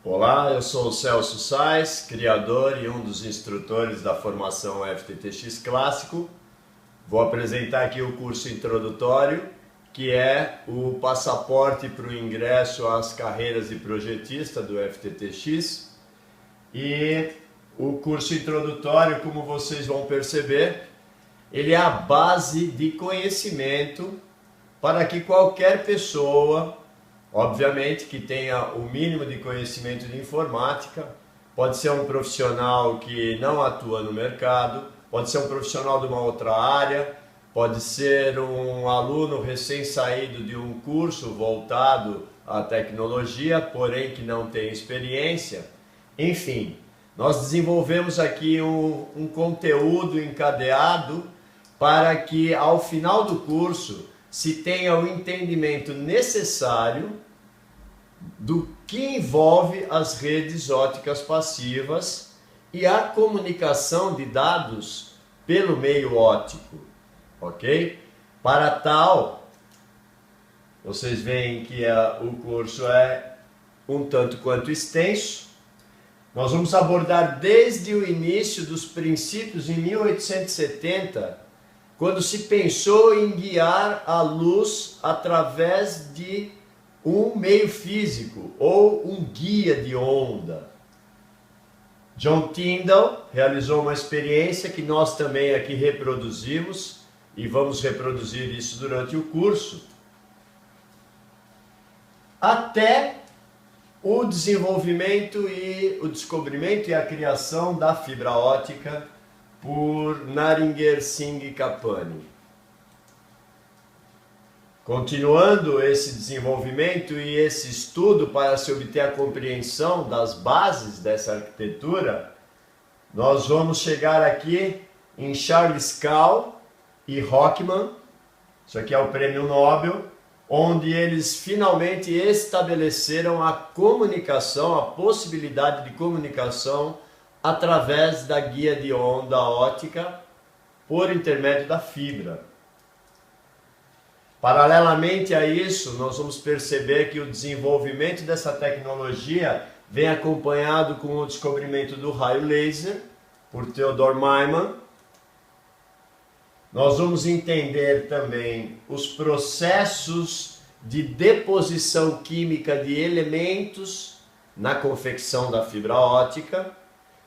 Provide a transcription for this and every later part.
Olá, eu sou o Celso Sais, criador e um dos instrutores da formação FTTX Clássico. Vou apresentar aqui o curso introdutório, que é o passaporte para o ingresso às carreiras de projetista do FTTX. E o curso introdutório, como vocês vão perceber, ele é a base de conhecimento para que qualquer pessoa, obviamente que tenha o mínimo de conhecimento de informática, pode ser um profissional que não atua no mercado, pode ser um profissional de uma outra área, pode ser um aluno recém-saído de um curso voltado à tecnologia, porém que não tem experiência. Enfim, nós desenvolvemos aqui um conteúdo encadeado para que ao final do curso se tenha o entendimento necessário do que envolve as redes ópticas passivas e a comunicação de dados pelo meio óptico, ok? Para tal, vocês veem que o curso é um tanto quanto extenso. Nós vamos abordar desde o início dos princípios em 1870, quando se pensou em guiar a luz através de um meio físico ou um guia de onda. John Tyndall realizou uma experiência que nós também aqui reproduzimos e vamos reproduzir isso durante o curso, até o desenvolvimento e o descobrimento e a criação da fibra óptica por Naringer Singh Kapani. Continuando esse desenvolvimento e esse estudo para se obter a compreensão das bases dessa arquitetura, nós vamos chegar aqui em Charles Kahl e Hockman, isso aqui é o prêmio Nobel, onde eles finalmente estabeleceram a comunicação, a possibilidade de comunicação através da guia de onda óptica por intermédio da fibra. Paralelamente a isso, nós vamos perceber que o desenvolvimento dessa tecnologia vem acompanhado com o descobrimento do raio laser por Theodor Neumann. Nós vamos entender também os processos de deposição química de elementos na confecção da fibra óptica.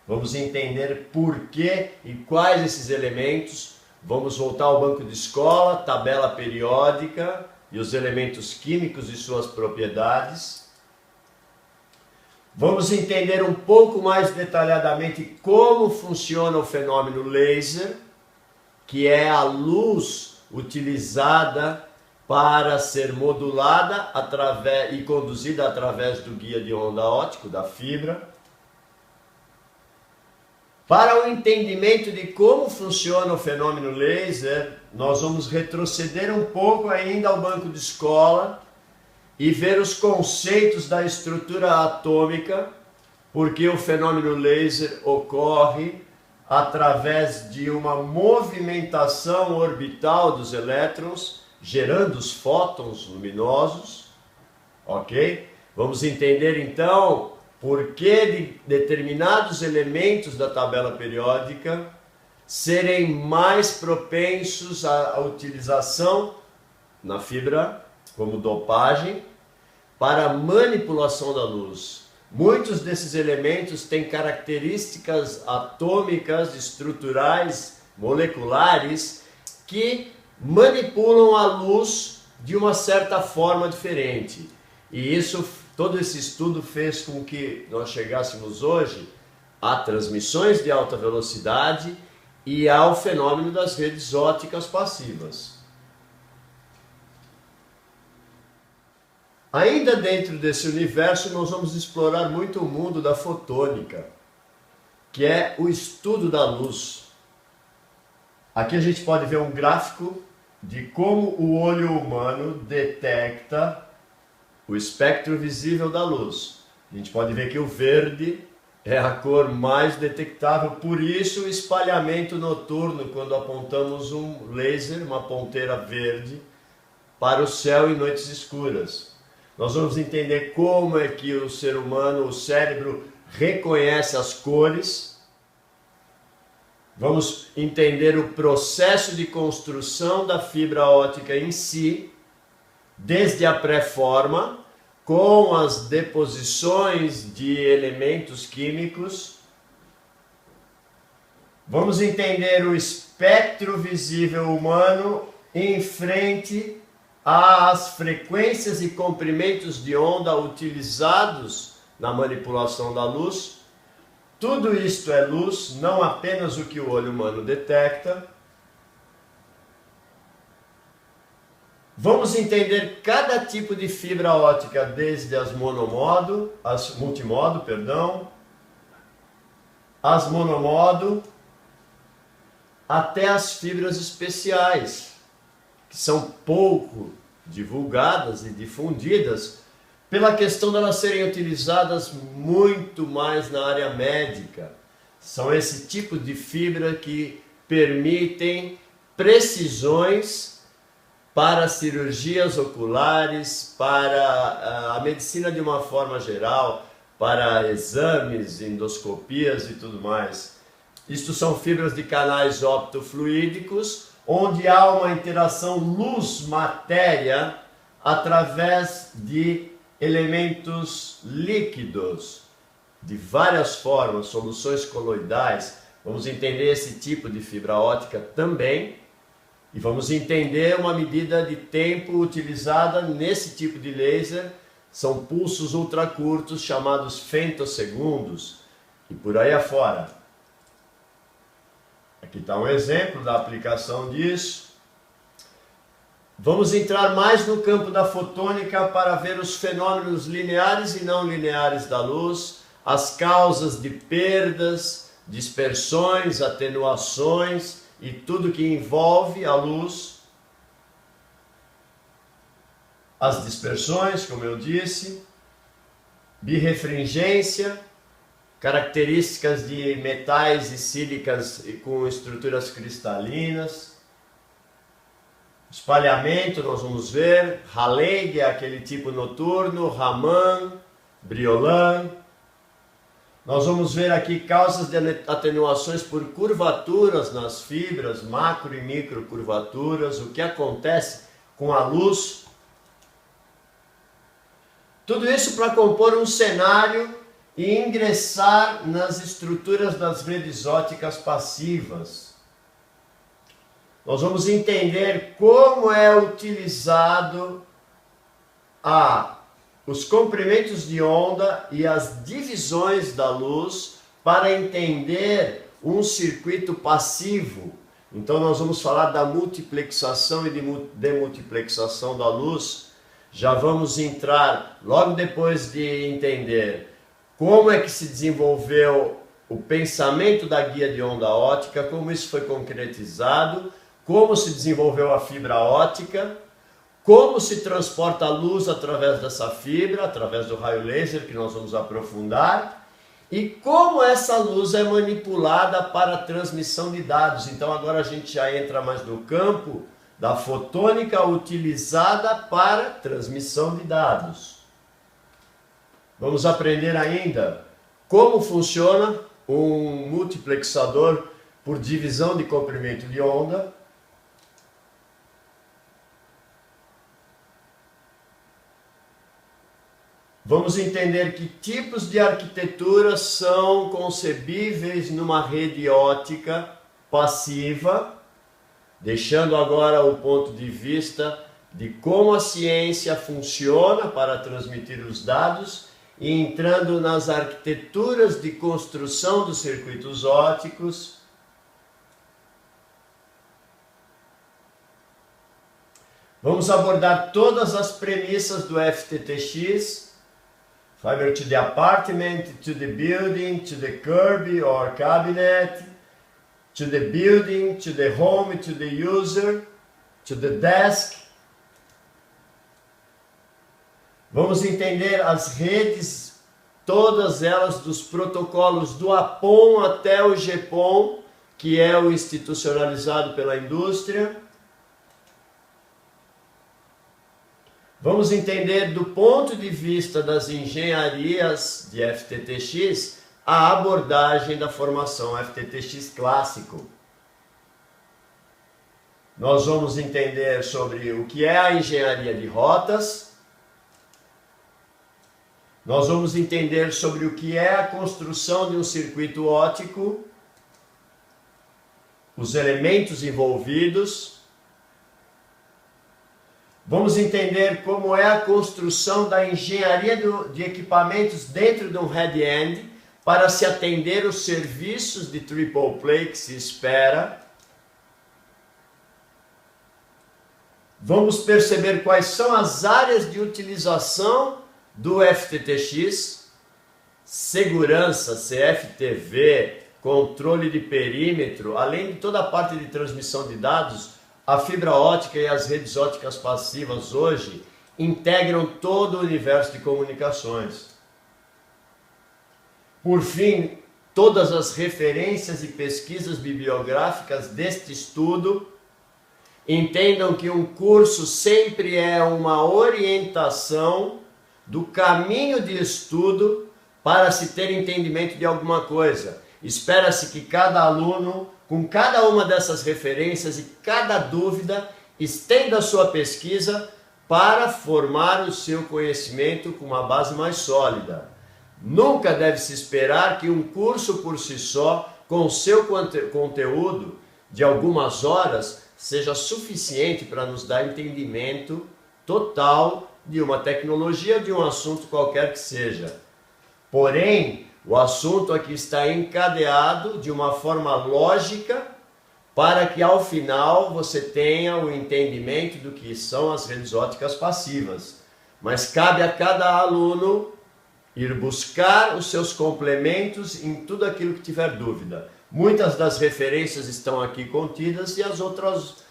Vamos entender por que e quais esses elementos. Vamos voltar ao banco de escola, tabela periódica e os elementos químicos e suas propriedades. Vamos entender um pouco mais detalhadamente como funciona o fenômeno laser, que é a luz utilizada para ser modulada e conduzida através do guia de onda óptico, da fibra. Para o entendimento de como funciona o fenômeno laser, nós vamos retroceder um pouco ainda ao banco de escola e ver os conceitos da estrutura atômica, porque o fenômeno laser ocorre através de uma movimentação orbital dos elétrons, gerando os fótons luminosos, ok? Vamos entender então por que de determinados elementos da tabela periódica serem mais propensos à utilização na fibra como dopagem para a manipulação da luz. Muitos desses elementos têm características atômicas, estruturais, moleculares que manipulam a luz de uma certa forma diferente. E todo esse estudo fez com que nós chegássemos hoje a transmissões de alta velocidade e ao fenômeno das redes ópticas passivas. Ainda dentro desse universo, nós vamos explorar muito o mundo da fotônica, que é o estudo da luz. Aqui a gente pode ver um gráfico de como o olho humano detecta o espectro visível da luz. A gente pode ver que o verde é a cor mais detectável, por isso o espalhamento noturno, quando apontamos um laser, uma ponteira verde, para o céu em noites escuras. Nós vamos entender como é que o ser humano, o cérebro, reconhece as cores. Vamos entender o processo de construção da fibra óptica em si, desde a pré-forma, com as deposições de elementos químicos. Vamos entender o espectro visível humano em frente às frequências e comprimentos de onda utilizados na manipulação da luz. Tudo isto é luz, não apenas o que o olho humano detecta. Vamos entender cada tipo de fibra óptica, desde as multimodo, as monomodo, até as fibras especiais, que são pouco divulgadas e difundidas pela questão de elas serem utilizadas muito mais na área médica. São esse tipo de fibra que permitem precisões para cirurgias oculares, para a medicina de uma forma geral, para exames, endoscopias e tudo mais. Isto são fibras de canais optofluídicos, onde há uma interação luz-matéria através de elementos líquidos, de várias formas, soluções coloidais. Vamos entender esse tipo de fibra óptica também. E vamos entender uma medida de tempo utilizada nesse tipo de laser. São pulsos ultracurtos chamados femtosegundos e por aí afora. Aqui está um exemplo da aplicação disso. Vamos entrar mais no campo da fotônica para ver os fenômenos lineares e não lineares da luz, as causas de perdas, dispersões, atenuações e tudo que envolve a luz, as dispersões, como eu disse, birrefringência, características de metais e sílicas com estruturas cristalinas, espalhamento, nós vamos ver, Rayleigh, é aquele tipo noturno, Raman, Briolan. Nós vamos ver aqui causas de atenuações por curvaturas nas fibras, macro e micro curvaturas, o que acontece com a luz. Tudo isso para compor um cenário e ingressar nas estruturas das redes ópticas passivas. Nós vamos entender como é utilizado os comprimentos de onda e as divisões da luz para entender um circuito passivo. Então nós vamos falar da multiplexação e de demultiplexação da luz. Já vamos entrar logo depois de entender como é que se desenvolveu o pensamento da guia de onda óptica, como isso foi concretizado, como se desenvolveu a fibra óptica, como se transporta a luz através dessa fibra, através do raio laser, que nós vamos aprofundar, e como essa luz é manipulada para a transmissão de dados. Então agora a gente já entra mais no campo da fotônica utilizada para transmissão de dados. Vamos aprender ainda como funciona um multiplexador por divisão de comprimento de onda. Vamos entender que tipos de arquiteturas são concebíveis numa rede óptica passiva, deixando agora o ponto de vista de como a ciência funciona para transmitir os dados e entrando nas arquiteturas de construção dos circuitos ópticos. Vamos abordar todas as premissas do FTTX, Fiber to the apartment, to the building, to the curb or cabinet, to the building, to the home, to the user, to the desk. Vamos entender as redes, todas elas, dos protocolos do APON até o GPON, que é o institucionalizado pela indústria. Vamos entender do ponto de vista das engenharias de FTTX a abordagem da formação FTTX clássico. Nós vamos entender sobre o que é a engenharia de rotas. Nós vamos entender sobre o que é a construção de um circuito óptico, os elementos envolvidos. Vamos entender como é a construção da engenharia de equipamentos dentro de um head-end para se atender os serviços de triple play que se espera. Vamos perceber quais são as áreas de utilização do FTTX, segurança, CFTV, controle de perímetro, além de toda a parte de transmissão de dados. A fibra ótica e as redes óticas passivas hoje integram todo o universo de comunicações. Por fim, todas as referências e pesquisas bibliográficas deste estudo. Entendam que um curso sempre é uma orientação do caminho de estudo para se ter entendimento de alguma coisa. Espera-se que cada aluno, com cada uma dessas referências e cada dúvida, estenda a sua pesquisa para formar o seu conhecimento com uma base mais sólida. Nunca deve-se esperar que um curso por si só, com o seu conteúdo de algumas horas, seja suficiente para nos dar entendimento total de uma tecnologia ou de um assunto qualquer que seja. Porém, o assunto aqui está encadeado de uma forma lógica para que ao final você tenha o entendimento do que são as redes óticas passivas. Mas cabe a cada aluno ir buscar os seus complementos em tudo aquilo que tiver dúvida. Muitas das referências estão aqui contidas e as outras,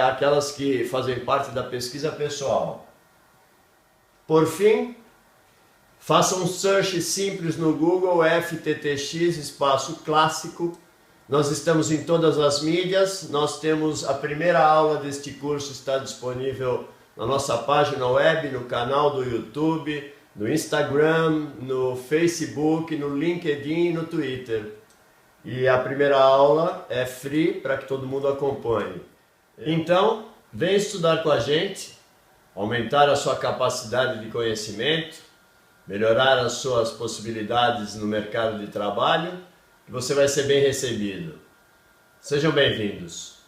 aquelas que fazem parte da pesquisa pessoal. Por fim, faça um search simples no Google, FTTX, espaço clássico. Nós estamos em todas as mídias. Nós temos a primeira aula deste curso, está disponível na nossa página web, no canal do YouTube, no Instagram, no Facebook, no LinkedIn e no Twitter. E a primeira aula é free para que todo mundo acompanhe. Então, vem estudar com a gente, aumentar a sua capacidade de conhecimento, melhorar as suas possibilidades no mercado de trabalho, que você vai ser bem recebido. Sejam bem-vindos.